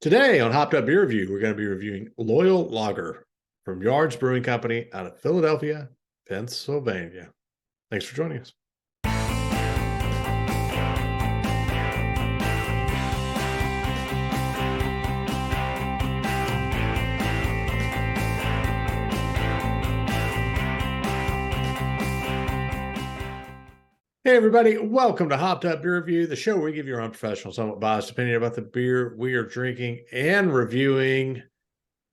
Today on Hopped Up Beer Review, we're going to be reviewing Loyal Lager from Yards Brewing Company out of Philadelphia, Pennsylvania. Thanks for joining us. Hey, everybody. Welcome to Hopped Up Beer Review, the show where we give you our unprofessional, somewhat biased opinion about the beer we are drinking and reviewing.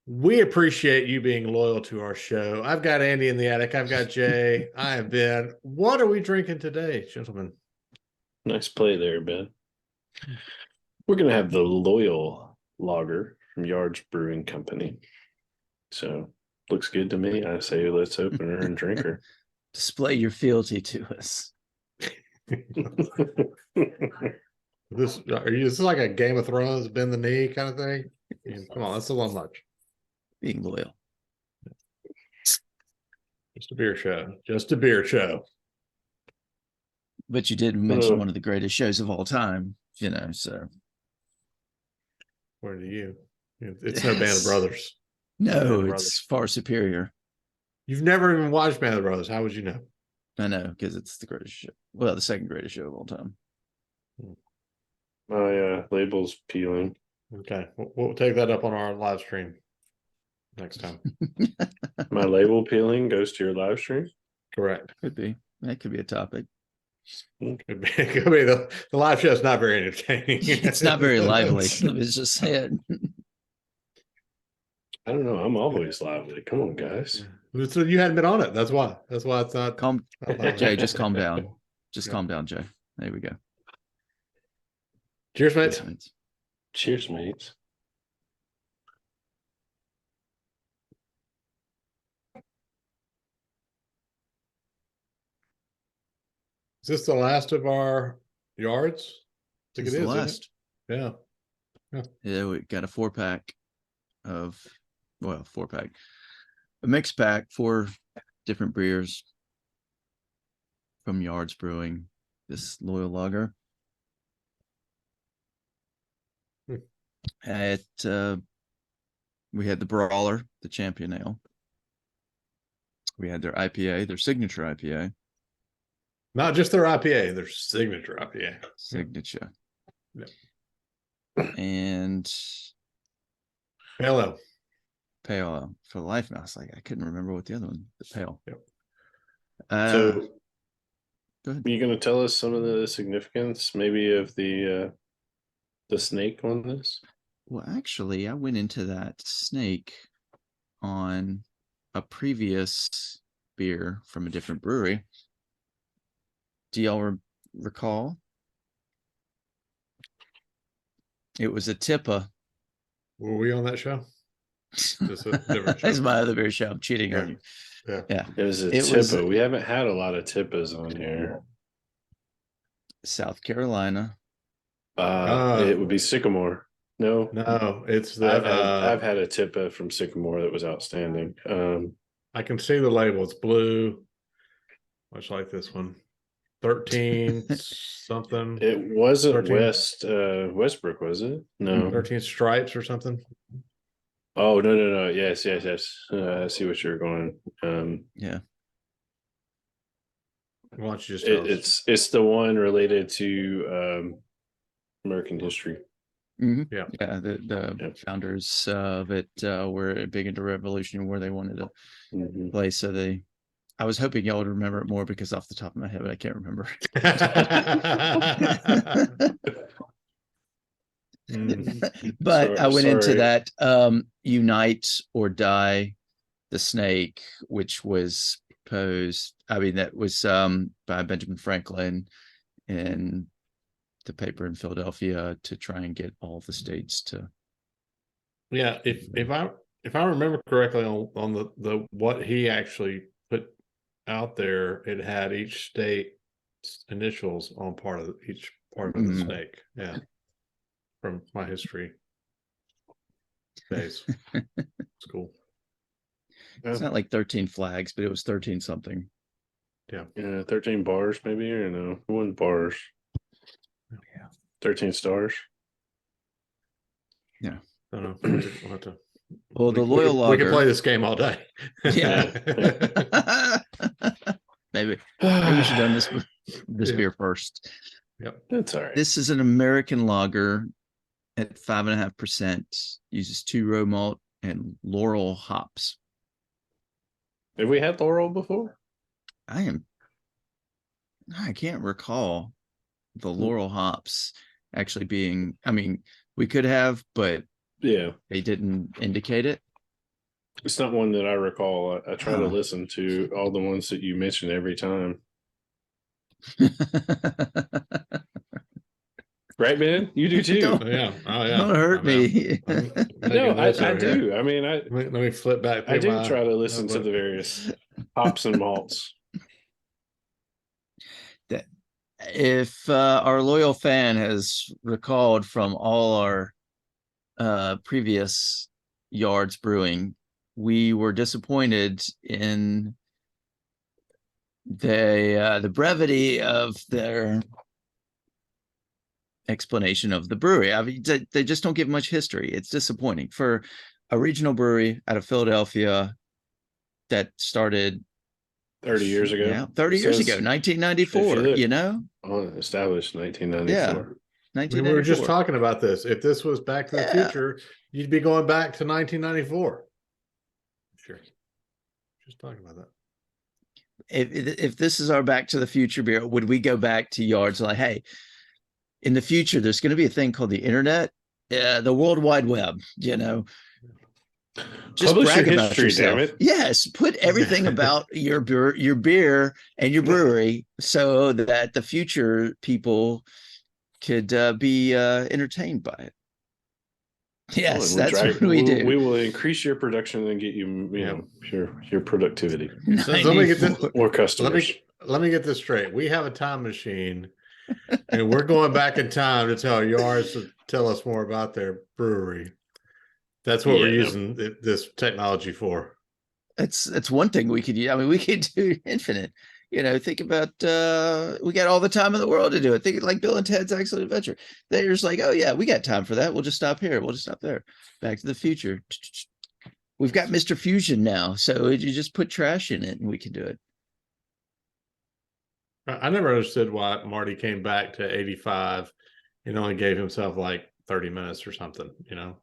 We appreciate you being loyal to our show. I've got Andy in the attic. I've got Jay. I have Ben. What are we drinking today, gentlemen? Nice play there, Ben. We're going to have the Loyal Lager from Yards Brewing Company. So, looks good to me. I say let's open her and drink her. Display your fealty to us. Is this like a Game of Thrones, bend the knee kind of thing? Come on, that's a little much. Being loyal. Just a beer show. Just a beer show. But you did mention one of the greatest shows of all time, so. Where do you? It's no Band of Brothers. No, it's far superior. You've never even watched Band of Brothers. How would you know? I know, because it's the greatest show. Well, the second greatest show of all time. My label's peeling. Okay, we'll take that up on our live stream next time. My label peeling goes to your live stream? Correct. Could be. That could be a topic. Could be the live show is not very entertaining. It's not very lively. Let's just say it. I don't know. I'm always lively. Come on, guys. So you hadn't been on it. That's why. That's why it's not. Jay, just calm down. Just calm down, Jay. There we go. Cheers, mates. Cheers, mates. Is this the last of our yards? I think It's it is. the last. Yeah. Yeah, we got a 4-pack of, a mixed pack, 4 different beers from Yards Brewing, this Loyal Lager. We had the Brawler, the Champion Ale. We had their IPA, their signature IPA. Not just their IPA, their signature IPA. Signature. Yep. And Pale Ale. For the life of me, I was like, I couldn't remember what the other one, the Pale. Yep. So, go ahead. Are you going to tell us some of the significance, maybe, of the snake on this? Well, actually, I went into that snake on a previous beer from a different brewery. Do y'all recall? It was a Tippa. Were we on that show? Just a different show. That's my other beer show. I'm cheating on you. Yeah. It was a Tippa. We haven't had a lot of Tippas on here. South Carolina. It would be Sycamore. No, it's the. I've had a Tippa from Sycamore that was outstanding. I can see the label. It's blue, much like this one. 13 something. It wasn't Westbrook, was it? No. 13 stripes or something. Oh, no. Yes. I see what you're going. Yeah. Why don't you just tell us? It's the one related to American history. Mm-hmm. Yeah. The founders of it were big into Revolution War. They wanted to play, so I was hoping y'all would remember it more because off the top of my head, I can't remember. But I went into that Unite or Die the Snake, which was posed. I mean, that was by Benjamin Franklin in the paper in Philadelphia to try and get all the states to. Yeah, if I remember correctly on the what he actually put out there, it had each state initials on each part of the snake. Yeah, from my history days. It's cool. It's not like 13 flags, but it was 13 something. Yeah. 13 bars maybe, or no? Who won bars? Yeah. 13 stars. Yeah. I don't know. We'll have to, Well, the loyal we can lager. play this game all day. Yeah. maybe we should have done this Yeah. beer first. Yep. That's all right. This is an American lager at 5.5%. Uses 2-row malt and Laurel hops. Have we had Laurel before? I can't recall the Laurel hops actually being. I mean, we could have, but Yeah, they didn't indicate it. it's not one that I recall. I try to listen to all the ones that you mention every time. Right, man? You do too. Don't- Oh, yeah. Oh, yeah. Don't hurt me. No, I do. I mean, Let me flip back. I do try to listen to the various hops and malts. If our loyal fan has recalled from all our previous yards brewing, we were disappointed in the brevity of their explanation of the brewery. I mean, they just don't give much history. It's disappointing for a regional brewery out of Philadelphia that started 30 years ago. Yeah, 30 years ago, 1994. You know, established 1994. Yeah. We were just talking about this. If this was Back to the Future, you'd be going back to 1994. Sure. Just talking about that. If this is our Back to the Future beer, would we go back to yards like, hey, in the future, there's going to be a thing called the internet, the World Wide Web, you know? Just Publish brag your about history, yourself. damn it. Yes, put everything about your beer and your brewery so that the future people could be entertained by it. Yes, that's what we do. We will increase your production and get you, your productivity. So let me get this, more customers. Let me get this straight. We have a time machine, and we're going back in time to tell yards to tell us more about their brewery. That's what we're using this technology for. It's one thing we could use. I mean, we could do infinite. You know, think about we got all the time in the world to do it. Think like Bill and Ted's Excellent Adventure. They're just like, oh yeah, we got time for that. We'll just stop here. We'll just stop there. Back to the Future. We've got Mr. Fusion now, so you just put trash in it and we can do it. I never understood why Marty came back to 85 and only gave himself like 30 minutes or something, you know.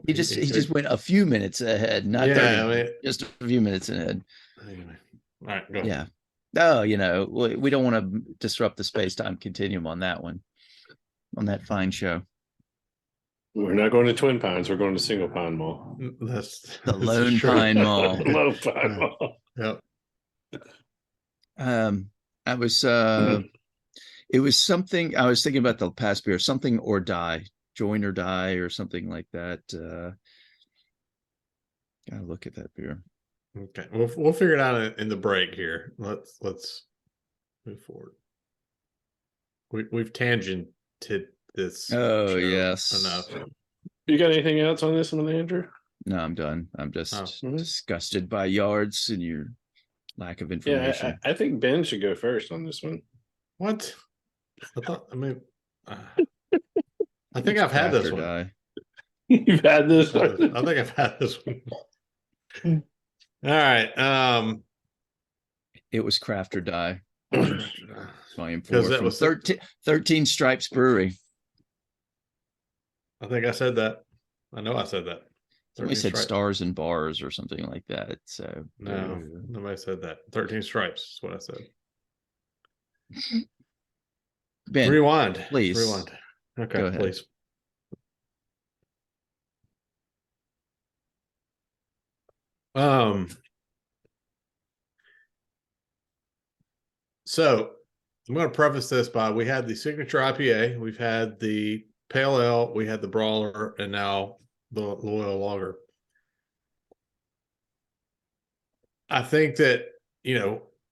He just went a few minutes ahead, not 30, I mean, just a few minutes ahead. Anyway. All right, go ahead. Yeah. Oh, you know, we don't want to disrupt the space-time continuum on that one, on that fine show. We're not going to Twin Pines. We're going to Single Pine Mall. That's the Lone Pine Mall. Lone Pine Mall. Yep. I was it was something I was thinking about the past beer, something or die, join or die, or something like that. Gotta look at that beer. Okay, we'll figure it out in the break here. Let's move forward. We've tangented this. Oh yes, enough. You got anything else on this one, Andrew? No, I'm done. I'm just disgusted by yards and your lack of information. Yeah, I think Ben should go first on this one. What? I think I've had this one. Die. You've had this one? I think I've had this one. All right. It was Craft or Die. Volume 4 that from was 13 Stripes Brewery. I think I said that. I know I said that. Somebody said Stars and Bars or something like that. So no, nobody said that. 13 Stripes is what I said. Ben, rewind, please. Rewind. Okay, please. So I'm going to preface this by we had the signature IPA, we've had the Pale Ale, we had the Brawler, and now the Loyal Lager. I think that, we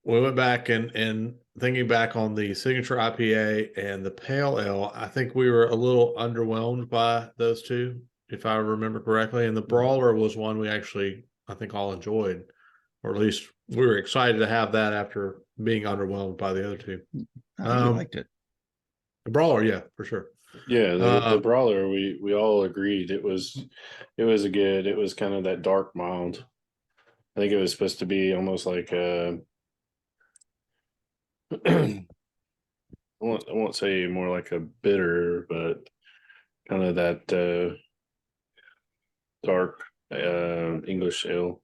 went back and thinking back on the signature IPA and the Pale Ale, I think we were a little underwhelmed by those two, if I remember correctly. And the Brawler was one we actually, I think, all enjoyed, or at least we were excited to have that after being underwhelmed by the other two. I liked it. The Brawler, yeah, for sure. Yeah, the brawler, we all agreed it was kind of that dark mild. I think it was supposed to be almost like a I won't say more like a bitter, but kind of that dark English ale.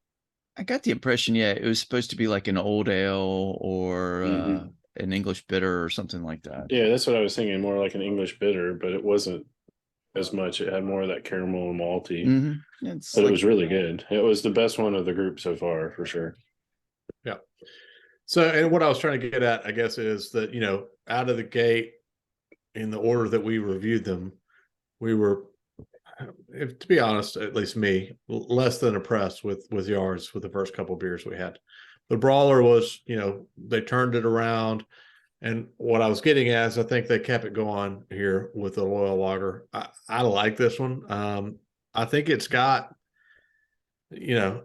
I got the impression, yeah, it was supposed to be like an old ale or an English bitter or something like that. Yeah, that's what I was thinking, more like an English bitter, but it wasn't as much. It had more of that caramel and malty, but it was really good. It was the best one of the group so far, for sure. Yeah. So, and what I was trying to get at, I guess, is that, you know, out of the gate, in the order that we reviewed them, we were, to be honest, at least me, less than impressed with Yards with the first couple of beers we had. The Brawler was, you know, they turned it around. And what I was getting at is I think they kept it going here with the Loyal Lager. I like this one. I think it's got, you know,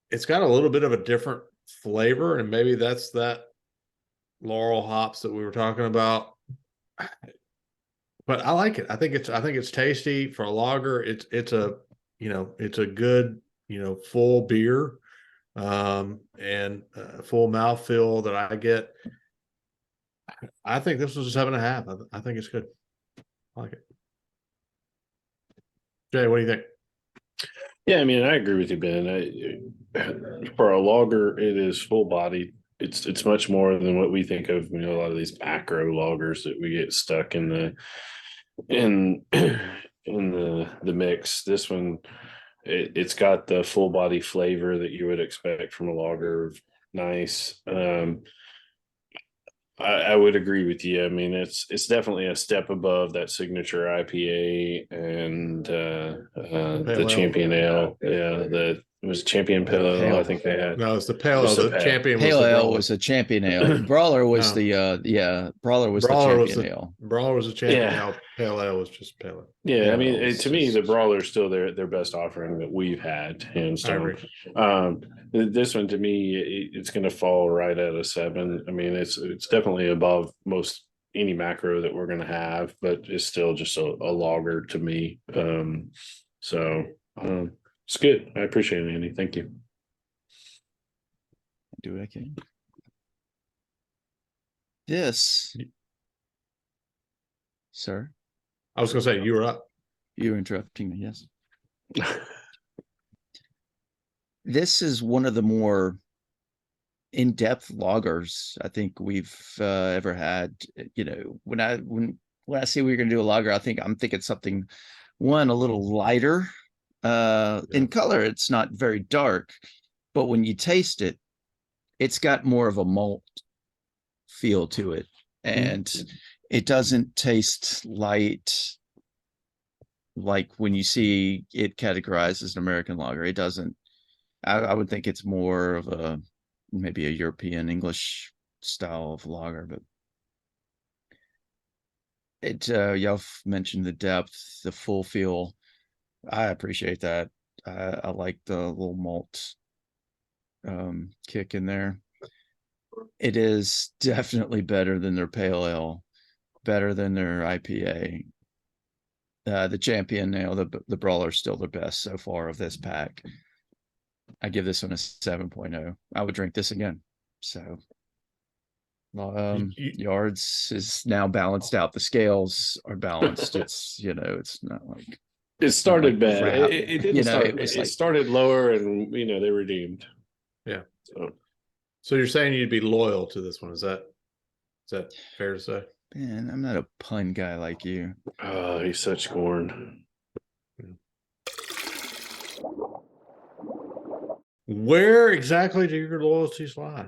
it's got a little bit of a different flavor, and maybe that's that laurel hops that we were talking about. But I like it. I think it's tasty for a lager. It's a, you know, it's a good, you know, full beer, and full mouthfeel that I get. I think this was a 7.5. I think it's good. I like it. Jay, what do you think? Yeah, I mean, I agree with you, Ben. For a lager, it is full bodied. It's much more than what we think of. You know, a lot of these macro lagers that we get stuck in the mix. This one, it's got the full body flavor that you would expect from a lager. Nice. I would agree with you. I mean, it's definitely a step above that signature IPA and the Champion Ale. Yeah, it was Champion Pale Ale. I think they had. No, it's the Pale Ale. The Champion Pale was the Ale was a Champion Ale. Brawler was Brawler was the Champion Ale. Brawler was a Champion Ale. Pale Ale was just Pale Ale. Yeah, I mean, to me, the Brawler is still their best offering that we've had, hands down. This one, to me, it's going to fall right at a 7. I mean, it's definitely above most any macro that we're going to have, but it's still just a lager to me. It's good. I appreciate it, Andy. Thank you. Do what I can. This, sir. I was going to say, you were up. You were interrupting me, yes. This is one of the more in-depth lagers I think we've ever had. You know, when I say we're going to do a lager, I'm thinking something, one, a little lighter. In color, it's not very dark, but when you taste it, it's got more of a malt feel to it, and it doesn't taste light like when you see it categorized as an American lager. It doesn't. I would think it's more of maybe a European English style of lager, but y'all mentioned the depth, the full feel. I appreciate that. I like the little malt kick in there. It is definitely better than their Pale Ale, better than their IPA. The Champion Ale, the Brawler is still the best so far of this pack. I give this one a 7.0. I would drink this again. So Yards is now balanced out. The scales are balanced. It's, you know, it's not like it started bad. It didn't start. It started lower, and you know, they redeemed. Yeah. So you're saying you'd be loyal to this one? Is that fair to say? Man, I'm not a pun guy like you. Oh, he's such corn. Where exactly do your loyalties lie?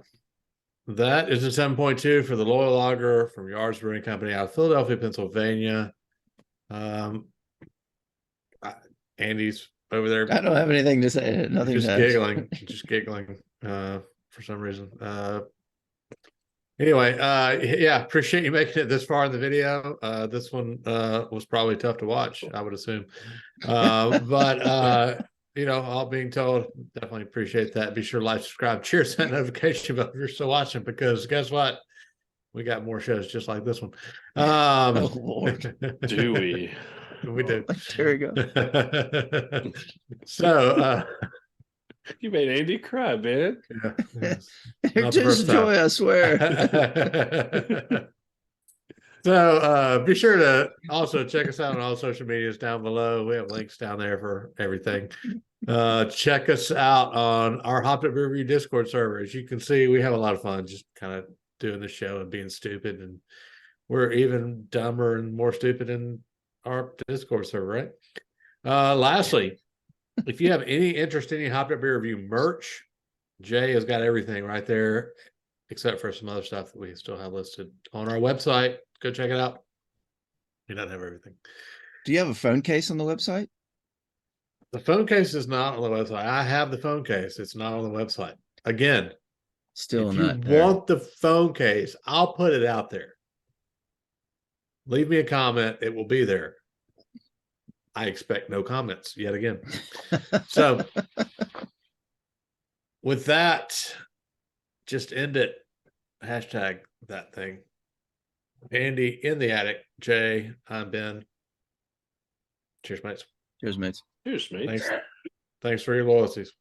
That is a 7.2 for the Loyal Lager from Yards Brewing Company out of Philadelphia, Pennsylvania. Andy's over there. I don't have anything to say. Nothing. Just giggling. Just giggling for some reason. Anyway, yeah, appreciate you making it this far in the video. This one was probably tough to watch, I would assume. But you know, all being told, definitely appreciate that. Be sure to like, subscribe, cheers, that notification bell if you're still watching, because guess what? We got more shows just like this one. Oh, Lord. Do we? We do. There we go. So You made Andy cry, man. yeah, it's It's not the just first time. joy, I swear. So be sure to also check us out on all social medias down below. We have links down there for everything. Check us out on our Hopped Up Beer Review Discord server. As you can see, we have a lot of fun just kind of doing the show and being stupid, and we're even dumber and more stupid in our Discord server, right? Lastly, if you have any interest in any Hopped Up Beer Review merch, Jay has got everything right there, except for some other stuff that we still have listed on our website. Go check it out. He doesn't have everything. Do you have a phone case on the website? The phone case is not on the website. I have the phone case. It's not on the website. Again, Still if not you there. want the phone case, I'll put it out there. Leave me a comment. It will be there. I expect no comments yet again. So with that, just end it. Hashtag that thing. Andy in the attic. Jay, I'm Ben. Cheers, mates. Cheers, mates. Cheers, mate. Thanks for your loyalties.